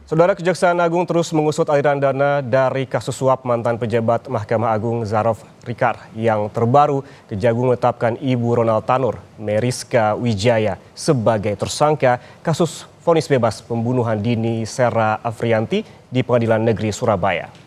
Saudara, Kejaksaan Agung terus mengusut aliran dana dari kasus suap mantan pejabat Mahkamah Agung Zarov Rikar. Yang terbaru, Kejagung menetapkan Ibu Ronald Tanur, Meriska Wijaya, sebagai tersangka kasus vonis bebas pembunuhan dini Sera Afrianti di Pengadilan Negeri Surabaya.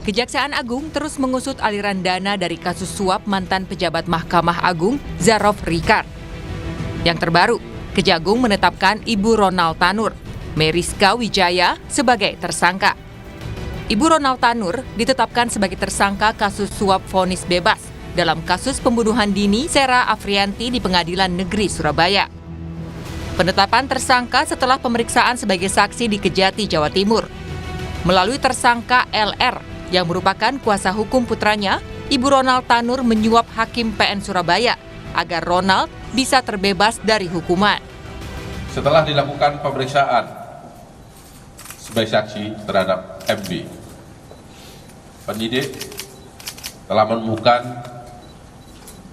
Kejaksaan Agung terus mengusut aliran dana dari kasus suap mantan pejabat Mahkamah Agung Zarov Rikar. Yang terbaru, Kejagung menetapkan Ibu Ronald Tanur, Meriska Wijaya, sebagai tersangka. Ibu Ronald Tanur ditetapkan sebagai tersangka kasus suap vonis bebas dalam kasus pembunuhan dini Sera Afrianti di Pengadilan Negeri Surabaya. Penetapan tersangka setelah pemeriksaan sebagai saksi di Kejati, Jawa Timur. Melalui tersangka LR, yang merupakan kuasa hukum putranya, Ibu Ronald Tanur menyuap Hakim PN Surabaya agar Ronald bisa terbebas dari hukuman. Setelah dilakukan pemeriksaan sebagai saksi terhadap MB, penyidik telah menemukan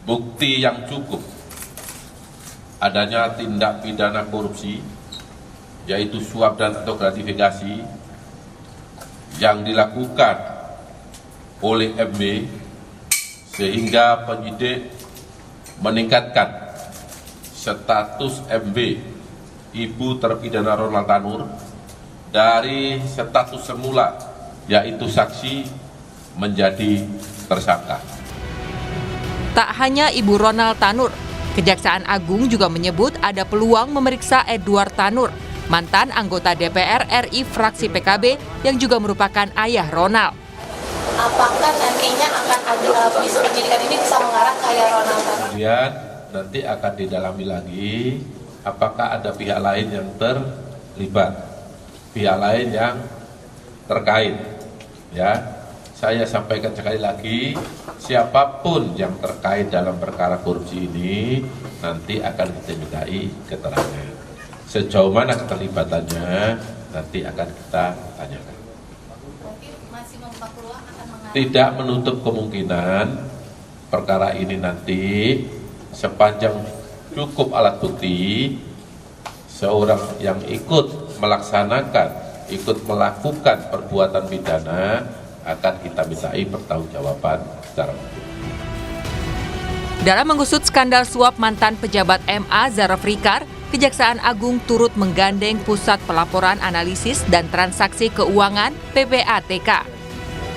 bukti yang cukup adanya tindak pidana korupsi, yaitu suap dan atau gratifikasi yang dilakukan oleh MB, sehingga penyidik meningkatkan status MB, Ibu terpidana Ronald Tanur, dari status semula yaitu saksi menjadi tersangka. Tak hanya Ibu Ronald Tanur, Kejaksaan Agung juga menyebut ada peluang memeriksa Edward Tanur, mantan anggota DPR RI fraksi PKB yang juga merupakan ayah Ronald. Apakah nantinya akan ada penyidikan ini bisa mengarah ke ayah Ronald Tanur? Kemudian nanti akan didalami lagi apakah ada pihak lain yang terlibat, pihak lain yang terkait. Ya, saya sampaikan sekali lagi, siapapun yang terkait dalam perkara korupsi ini nanti akan kita mintai keterangan. Sejauh mana keterlibatannya nanti akan kita tanyakan. Tidak menutup kemungkinan perkara ini nanti sepanjang cukup alat bukti, seorang yang ikut melakukan perbuatan pidana akan kita mintai pertanggungjawaban secara hukum. Dalam mengusut skandal suap mantan pejabat MA Zarov Rikar, Kejaksaan Agung turut menggandeng Pusat Pelaporan Analisis dan Transaksi Keuangan (PPATK).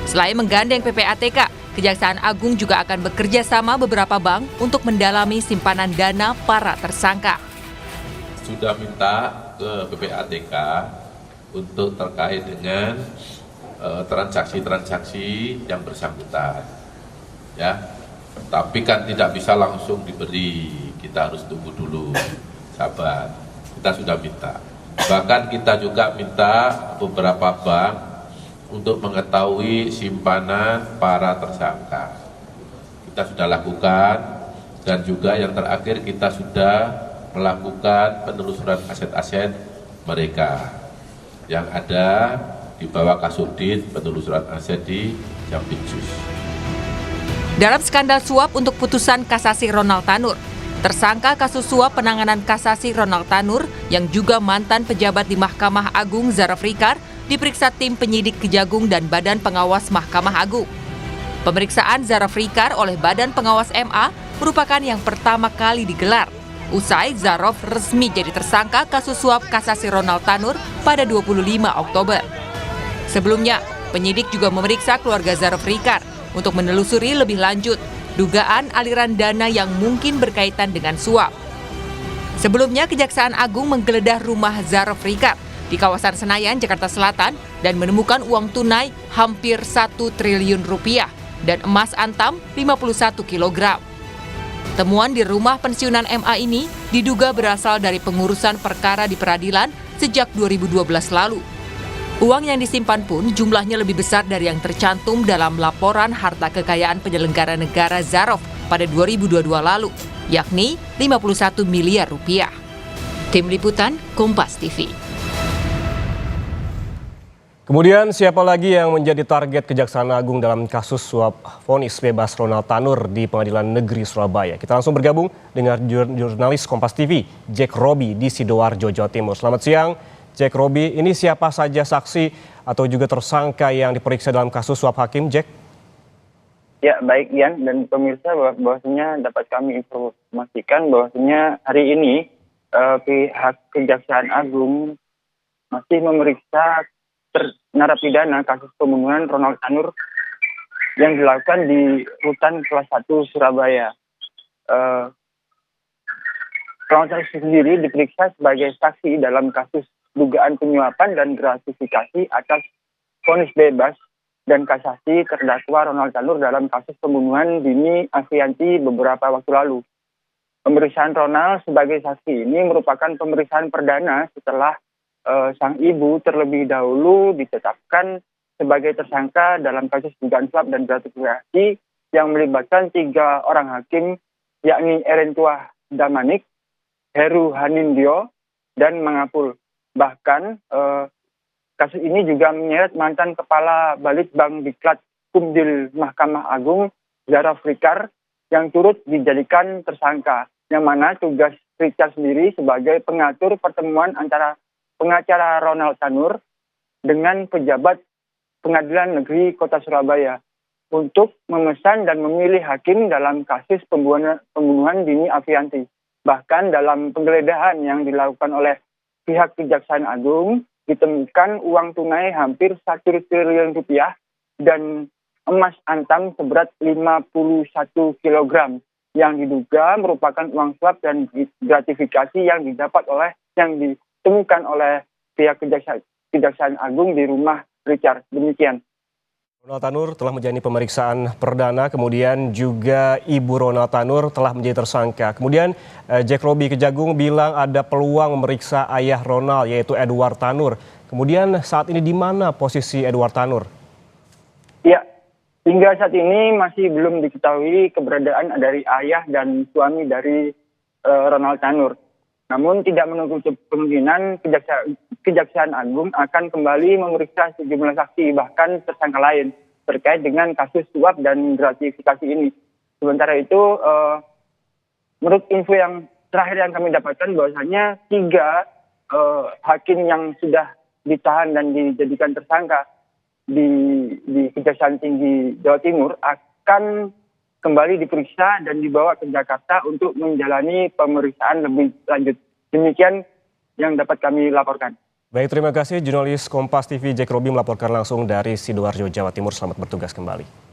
Selain menggandeng PPATK, Kejaksaan Agung juga akan bekerja sama beberapa bank untuk mendalami simpanan dana para tersangka. Sudah minta ke PPATK untuk terkait dengan transaksi-transaksi yang bersangkutan. Ya, tapi kan tidak bisa langsung diberi, kita harus tunggu dulu, sabar. Kita sudah minta. Bahkan kita juga minta beberapa bank untuk mengetahui simpanan para tersangka. Kita sudah lakukan, dan juga yang terakhir kita sudah melakukan penelusuran aset-aset mereka yang ada di bawah Kasubdit penelusuran aset di Jampitsus. Dalam skandal suap untuk putusan kasasi Ronald Tanur, tersangka kasus suap penanganan kasasi Ronald Tanur yang juga mantan pejabat di Mahkamah Agung Zarov Rikar diperiksa tim penyidik Kejagung dan Badan Pengawas Mahkamah Agung. Pemeriksaan Zarov Rikar oleh Badan Pengawas MA merupakan yang pertama kali digelar, usai Zarov resmi jadi tersangka kasus suap kasasi Ronald Tanur pada 25 Oktober. Sebelumnya, penyidik juga memeriksa keluarga Zarov Rikar untuk menelusuri lebih lanjut dugaan aliran dana yang mungkin berkaitan dengan suap. Sebelumnya, Kejaksaan Agung menggeledah rumah Zarov Rikar di kawasan Senayan, Jakarta Selatan, dan menemukan uang tunai hampir 1 triliun rupiah dan emas antam 51 kg. Temuan di rumah pensiunan MA ini diduga berasal dari pengurusan perkara di peradilan sejak 2012 lalu. Uang yang disimpan pun jumlahnya lebih besar dari yang tercantum dalam laporan harta kekayaan penyelenggara negara Zarov pada 2022 lalu. yakni 51 miliar rupiah. Tim Liputan Kompas TV. Kemudian siapa lagi yang menjadi target Kejaksaan Agung dalam kasus suap vonis bebas Ronald Tanur di Pengadilan Negeri Surabaya? Kita langsung bergabung dengan jurnalis Kompas TV, Jack Robi di Sidoarjo, Jawa Timur. Selamat siang, Jack Robi. Ini siapa saja saksi atau juga tersangka yang diperiksa dalam kasus suap hakim, Jack? Ya, baik Ian dan pemirsa, bahwasanya dapat kami informasikan bahwasanya hari ini pihak Kejaksaan Agung masih memeriksa narapidana kasus pembunuhan Ronald Tanur yang dilakukan di Rutan Kelas 1 Surabaya. Ronald Tanur sendiri diperiksa sebagai saksi dalam kasus dugaan penyuapan dan gratifikasi atas vonis bebas dan kasasi terdakwa Ronald Tanur dalam kasus pembunuhan Dini Afianti beberapa waktu lalu. Pemeriksaan Ronald sebagai saksi ini merupakan pemeriksaan perdana setelah sang ibu terlebih dahulu ditetapkan sebagai tersangka dalam kasus dugaan suap dan gratifikasi yang melibatkan 3 orang hakim, yakni Erentua Damanik, Heru Hanindyo, dan Mangapul. Bahkan kasus ini juga menyeret mantan Kepala Balitbang Diklat Kumdil Mahkamah Agung Zaraf Rikar yang turut dijadikan tersangka, yang mana tugas Rikar sendiri sebagai pengatur pertemuan antara pengacara Ronald Tanur dengan pejabat Pengadilan Negeri Kota Surabaya untuk memesan dan memilih hakim dalam kasus pembunuhan Dini Afianti. Bahkan dalam penggeledahan yang dilakukan oleh pihak Kejaksaan Agung ditemukan uang tunai hampir 1 triliun rupiah dan emas antam seberat 51 kg yang diduga merupakan uang suap dan gratifikasi yang ditemukan oleh pihak Kejaksaan Agung di rumah Richard. Demikian. Ronald Tanur telah menjalani pemeriksaan perdana, kemudian juga ibu Ronald Tanur telah menjadi tersangka. Kemudian Jack Robi Kejagung bilang ada peluang memeriksa ayah Ronald, yaitu Edward Tanur. Kemudian saat ini di mana posisi Edward Tanur? Ya, hingga saat ini masih belum diketahui keberadaan dari ayah dan suami dari Ronald Tanur. Namun tidak menutup kemungkinan Kejaksaan Agung akan kembali memeriksa sejumlah saksi bahkan tersangka lain terkait dengan kasus suap dan gratifikasi ini. Sementara itu, menurut info yang terakhir yang kami dapatkan bahwasanya 3 hakim yang sudah ditahan dan dijadikan tersangka di Kejaksaan Tinggi Jawa Timur akan kembali diperiksa dan dibawa ke Jakarta untuk menjalani pemeriksaan lebih lanjut. Demikian yang dapat kami laporkan. Baik, terima kasih jurnalis Kompas TV Jack Robi melaporkan langsung dari Sidoarjo, Jawa Timur. Selamat bertugas kembali.